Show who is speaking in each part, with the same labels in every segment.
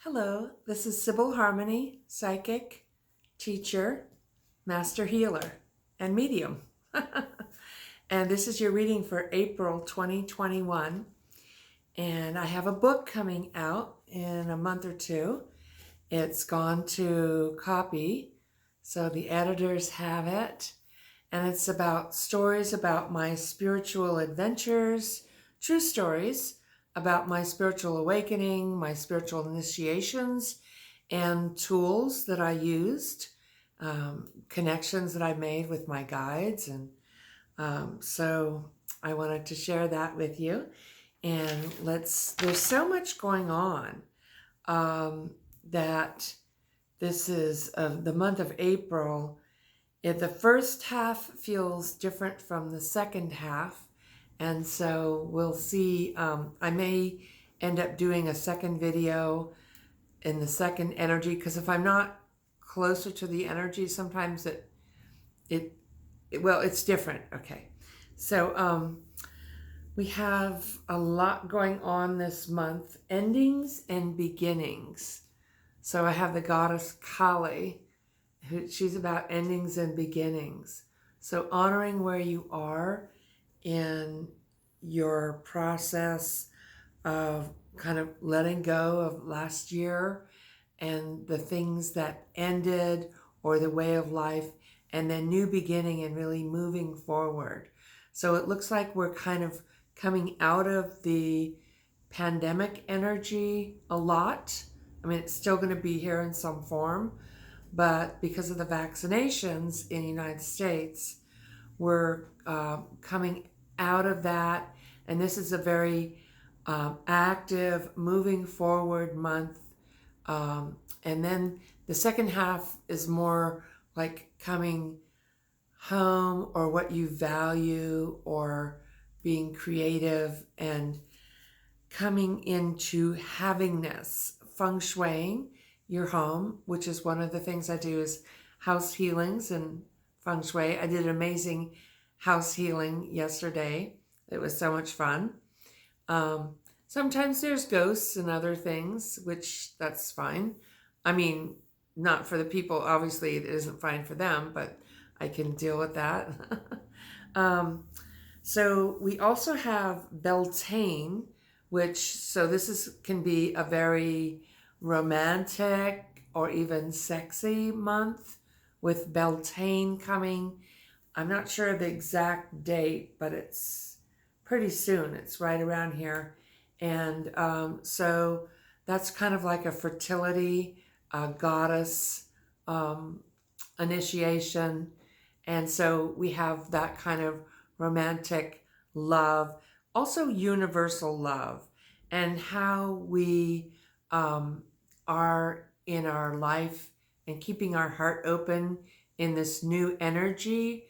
Speaker 1: Hello, this is Sibyl Harmony, psychic, teacher, master healer, and medium. And this is your reading for April 2021. And I have a book coming out in a month or two. It's gone to copy, so the editors have it. And it's about stories about my spiritual adventures, true stories about my spiritual awakening, my spiritual initiations, and tools that I used, connections that I made with my guides. And so I wanted to share that with you. And there's so much going on that this is the month of April. The first half feels different from the second half. And so we'll see. I may end up doing a second video in the second energy, because if I'm not closer to the energy, sometimes it's different. Okay. So we have a lot going on this month, endings and beginnings. So I have the goddess Kali, she's about endings and beginnings. So honoring where you are in your process of kind of letting go of last year and the things that ended, or the way of life, and then new beginning and really moving forward. So it looks like we're kind of coming out of the pandemic energy a lot. I mean, it's still going to be here in some form, but because of the vaccinations in the United States, we're coming out of that. And this is a very active, moving forward month. And then the second half is more like coming home, or what you value, or being creative, and coming into havingness, feng shuiing your home, which is one of the things I do, is house healings and feng shui. I did an amazing house healing yesterday. It was so much fun. Sometimes there's ghosts and other things, which that's fine. I mean, not for the people, obviously it isn't fine for them, but I can deal with that. So we also have Beltane, so this can be a very romantic or even sexy month, with Beltane coming. I'm not sure the exact date, but it's pretty soon. It's right around here. And so that's kind of like a fertility goddess initiation. And so we have that kind of romantic love, also universal love, and how we are in our life and keeping our heart open in this new energy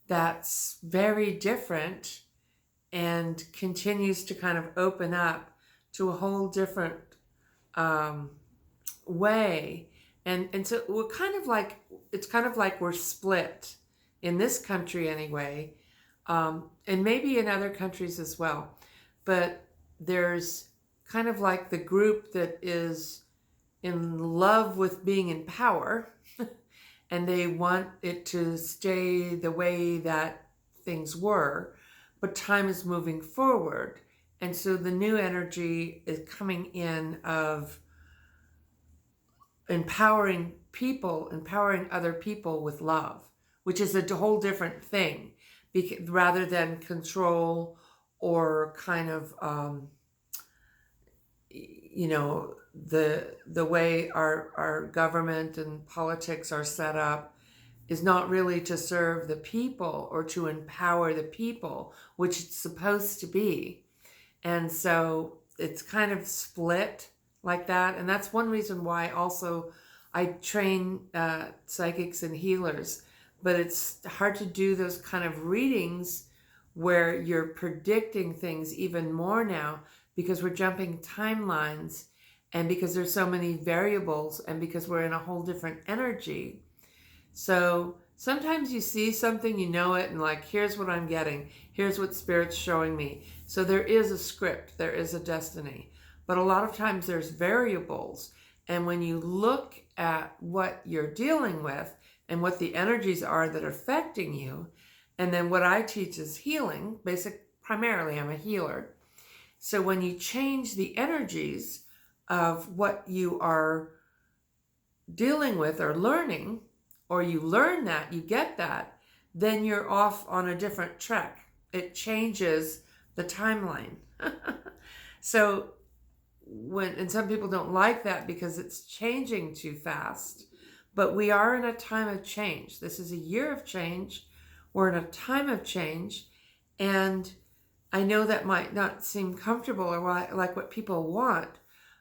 Speaker 1: that's very different and continues to kind of open up to a whole different way. And so it's kind of like we're split in this country anyway, and maybe in other countries as well. But there's kind of like the group that is in love with being in power, and they want it to stay the way that things were, but time is moving forward. And so the new energy is coming in of empowering people, empowering other people with love, which is a whole different thing, rather than control, or kind of, the way our government and politics are set up is not really to serve the people or to empower the people, which it's supposed to be. And so it's kind of split like that. And that's one reason why also I train psychics and healers. But it's hard to do those kind of readings where you're predicting things even more now, because we're jumping timelines, and because there's so many variables, and because we're in a whole different energy. So sometimes you see something, you know it, and like, here's what I'm getting. Here's what Spirit's showing me. So there is a script, there is a destiny. But a lot of times there's variables, And when you look at what you're dealing with and what the energies are that are affecting you, and then what I teach is healing, primarily I'm a healer. So when you change the energies of what you are dealing with or learning, or you learn that, you get that, then you're off on a different track. It changes the timeline. So and some people don't like that because it's changing too fast, but we are in a time of change. This is a year of change. We're in a time of change, and I know that might not seem comfortable or like what people want,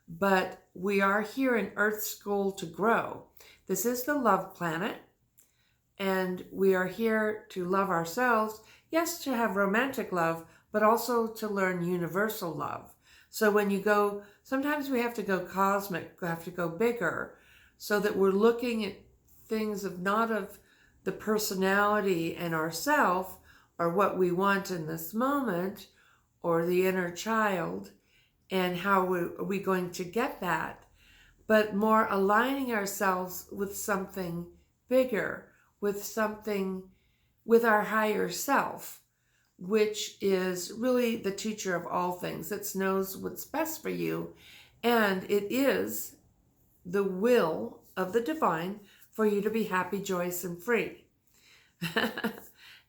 Speaker 1: but we are here in Earth School to grow. This is the love planet, and we are here to love ourselves. Yes, to have romantic love, but also to learn universal love. So when you go, sometimes we have to go cosmic, we have to go bigger, so that we're looking at things not of the personality and ourself, or what we want in this moment, or the inner child, and how are we going to get that, but more aligning ourselves with something bigger, with our higher self, which is really the teacher of all things, that knows what's best for you. And it is the will of the divine for you to be happy, joyous, and free.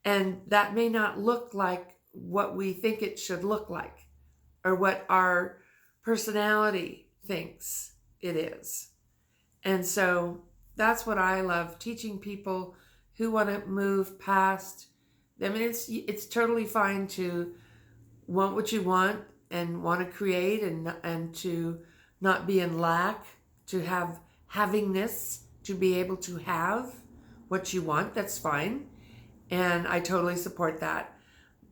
Speaker 1: And that may not look like what we think it should look like, or what our personality thinks it is. And so that's what I love, teaching people who want to move past. I mean, it's totally fine to want what you want and want to create, and to not be in lack, to have havingness, to be able to have what you want. That's fine, and I totally support that.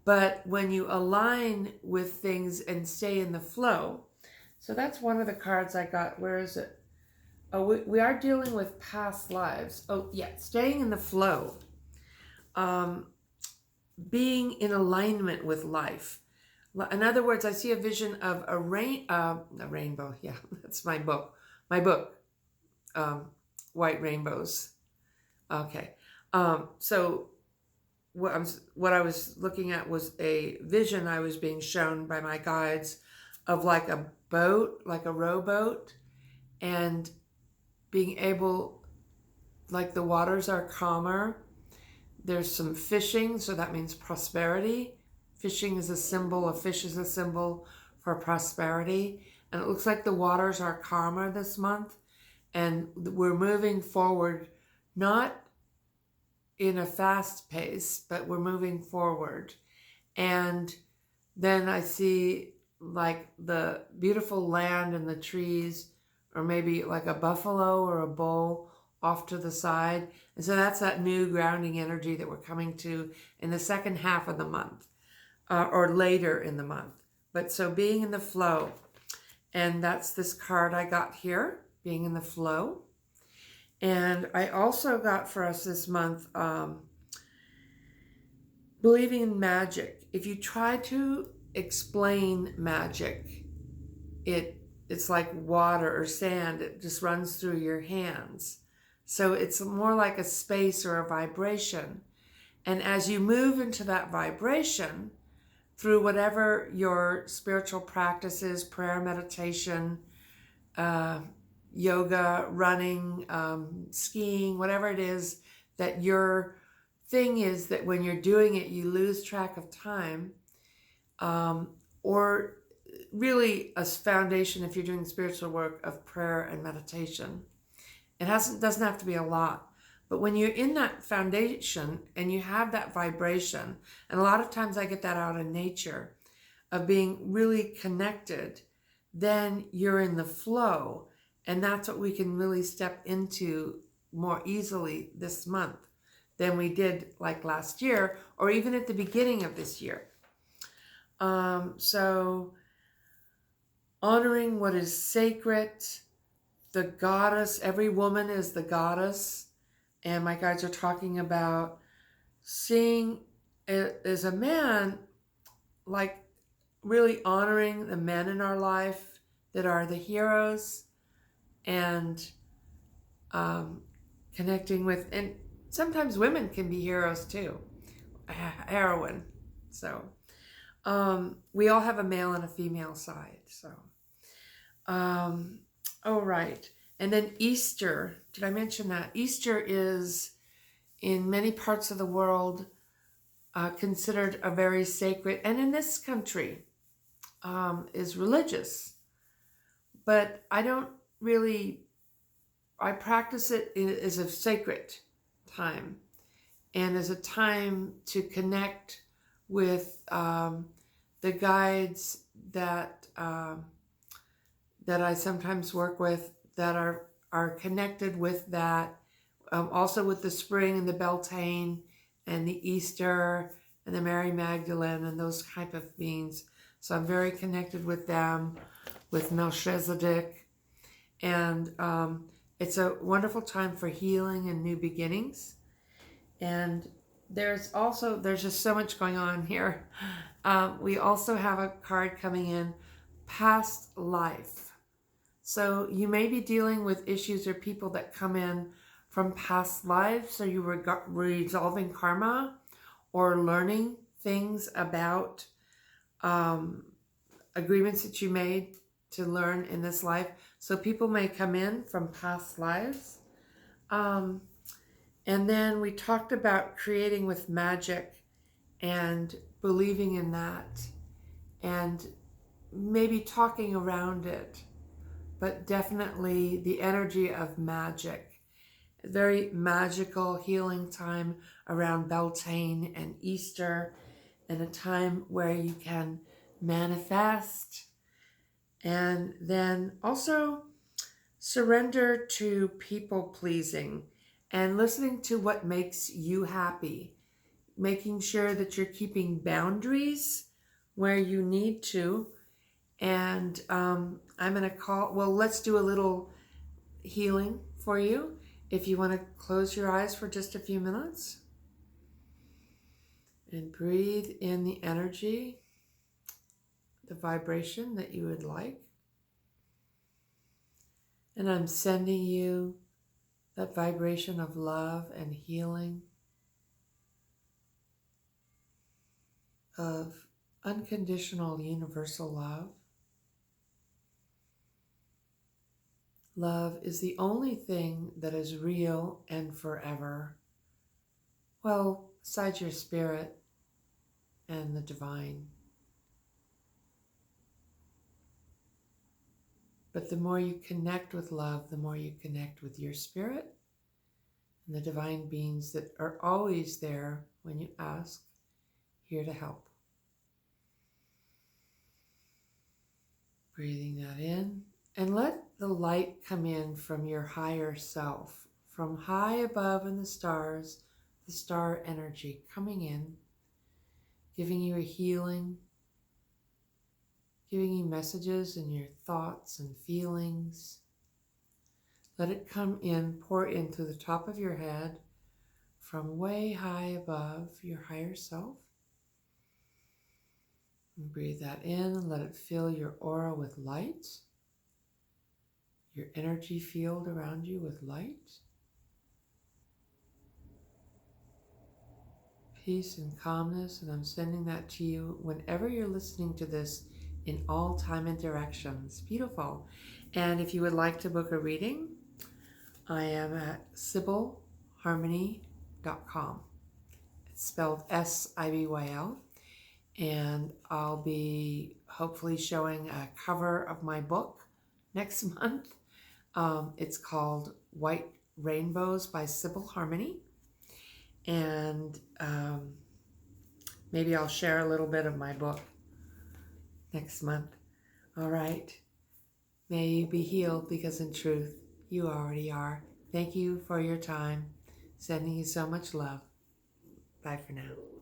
Speaker 1: But when you align with things and stay in the flow, so that's one of the cards I got. Where is it? Oh, we are dealing with past lives. Oh, yeah, staying in the flow. Being in alignment with life. In other words, I see a vision of a rainbow. Yeah, that's my book. White Rainbows. Okay. So what I was looking at was a vision I was being shown by my guides of like a boat, like a rowboat, and being able, like the waters are calmer. There's some fishing, so that means prosperity. Fishing is a symbol, a fish is a symbol for prosperity. And it looks like the waters are calmer this month. And we're moving forward, not in a fast pace, but we're moving forward. And then I see like the beautiful land and the trees, or maybe like a buffalo or a bull off to the side. And so that's that new grounding energy that we're coming to in the second half of the month, or later in the month. But so being in the flow, and that's this card I got here, being in the flow. And I also got for us this month, believing in magic. If you try to explain magic, it's like water or sand. It just runs through your hands. So it's more like a space or a vibration. And as you move into that vibration, through whatever your spiritual practices, prayer, meditation, yoga, running, skiing, whatever it is that your thing is, that when you're doing it, you lose track of time, or really a foundation, if you're doing spiritual work, of prayer and meditation. It doesn't have to be a lot, but when you're in that foundation and you have that vibration, and a lot of times I get that out in nature, of being really connected, then you're in the flow. And that's what we can really step into more easily this month than we did like last year, or even at the beginning of this year. So honoring what is sacred, the goddess, every woman is the goddess. And my guides are talking about seeing it as a man, like really honoring the men in our life that are the heroes, and connecting with, and sometimes women can be heroes too, heroine. So we all have a male and a female side. So, oh, right. And then Easter, did I mention that? Easter is, in many parts of the world, considered a very sacred, and in this country, is religious. But I don't really, I practice it as a sacred time and as a time to connect with the guides that that I sometimes work with that are connected with that, also with the spring and the Beltane and the Easter and the Mary Magdalene and those type of beings. So I'm very connected with them, with Melchizedek, and it's a wonderful time for healing and new beginnings. And there's just so much going on here. We also have a card coming in, past life. So you may be dealing with issues or people that come in from past lives. So you were resolving karma or learning things about agreements that you made to learn in this life. So people may come in from past lives. And then we talked about creating with magic and believing in that and maybe talking around it, but definitely the energy of magic. A very magical healing time around Beltane and Easter, and a time where you can manifest and then also surrender to people pleasing and listening to what makes you happy, making sure that you're keeping boundaries where you need to. And I'm going to let's do a little healing for you. If you want to close your eyes for just a few minutes and breathe in the energy, the vibration that you would like. And I'm sending you that vibration of love and healing, of unconditional universal love. Love is the only thing that is real and forever. Well, besides your spirit and the divine. But the more you connect with love, the more you connect with your spirit and the divine beings that are always there when you ask, here to help. Breathing that in, and let the light come in from your higher self, from high above in the stars, the star energy coming in, giving you a healing, giving you messages in your thoughts and feelings. Let it come in, pour in through the top of your head, from way high above your higher self. And breathe that in and let it fill your aura with light, your energy field around you with light, peace and calmness. And I'm sending that to you whenever you're listening to this, in all time and directions. Beautiful. And if you would like to book a reading, I am at SibylHarmony.com. It's spelled SIBYL. And I'll be hopefully showing a cover of my book next month. It's called White Rainbows by Sibyl Harmony. And maybe I'll share a little bit of my book next month. All right. May you be healed, because in truth, you already are. Thank you for your time. Sending you so much love. Bye for now.